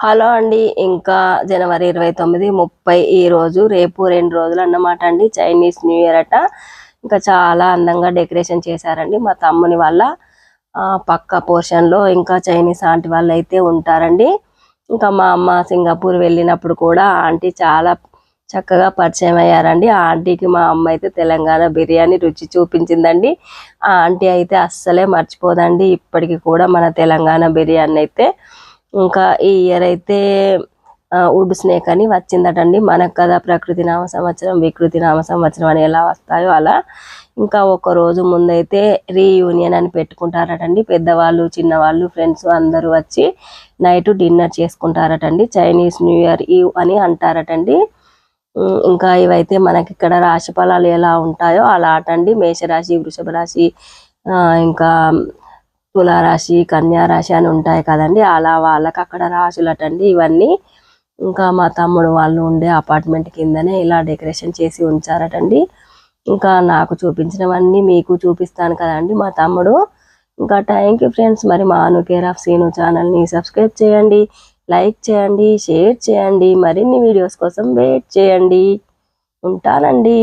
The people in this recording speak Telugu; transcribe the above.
హలో అండి. ఇంకా జనవరి 29, 30 ఈ రోజు రేపు 2 రోజులు అన్నమాట అండి. చైనీస్ న్యూ ఇయర్ అట. ఇంకా చాలా అందంగా డెకరేషన్ చేశారండి. మా తమ్ముని వాళ్ళ పక్క పోర్షన్లో ఇంకా చైనీస్ ఆంటీ వాళ్ళు అయితే ఉంటారండి. ఇంకా మా అమ్మ సింగపూర్ వెళ్ళినప్పుడు కూడా ఆంటీ చాలా చక్కగా పరిచయం అయ్యారండి. ఆ ఆంటీకి మా అమ్మ అయితే తెలంగాణ బిర్యానీ రుచి చూపించిందండి. ఆ ఆంటీ అయితే అస్సలే మర్చిపోదండి. ఇప్పటికీ కూడా మన తెలంగాణ బిర్యానీ అయితే ఇంకా ఈ ఇయర్ అయితే వుడ్ స్నేక్ అని వచ్చిందటండి. మనకు కదా ప్రకృతి నామ సంవత్సరం, వికృతి నామ సంవత్సరం అని ఎలా వస్తాయో అలా ఇంకా ఒక రోజు ముందైతే రీయూనియన్ అని పెట్టుకుంటారటండి. పెద్దవాళ్ళు, చిన్నవాళ్ళు, ఫ్రెండ్స్ అందరూ వచ్చి నైట్ డిన్నర్ చేసుకుంటారటండి. చైనీస్ న్యూ ఇయర్ ఈవ్ అని అంటారటండి. ఇంకా ఇవైతే మనకి ఇక్కడ రాశి ఫలాలు ఎలా ఉంటాయో అలా అటండి. మేషరాశి, వృషభ రాశి, ఇంకా తులారాశి, కన్యారాశి అని ఉంటాయి కదండి. అలా వాళ్ళకి అక్కడ రాశులటండి ఇవన్నీ. ఇంకా మా తమ్ముడు వాళ్ళు ఉండే అపార్ట్మెంట్ కిందనే ఇలా డెకరేషన్ చేసి ఉంచారటండి. ఇంకా నాకు చూపించినవన్నీ మీకు చూపిస్తాను కదండి మా తమ్ముడు. ఇంకా థ్యాంక్ యూ ఫ్రెండ్స్. మరి మా కేర్ ఆఫ్ సీను ఛానల్ని సబ్స్క్రైబ్ చేయండి, లైక్ చేయండి, షేర్ చేయండి. మరిన్ని వీడియోస్ కోసం వెయిట్ చేయండి. ఉంటానండి.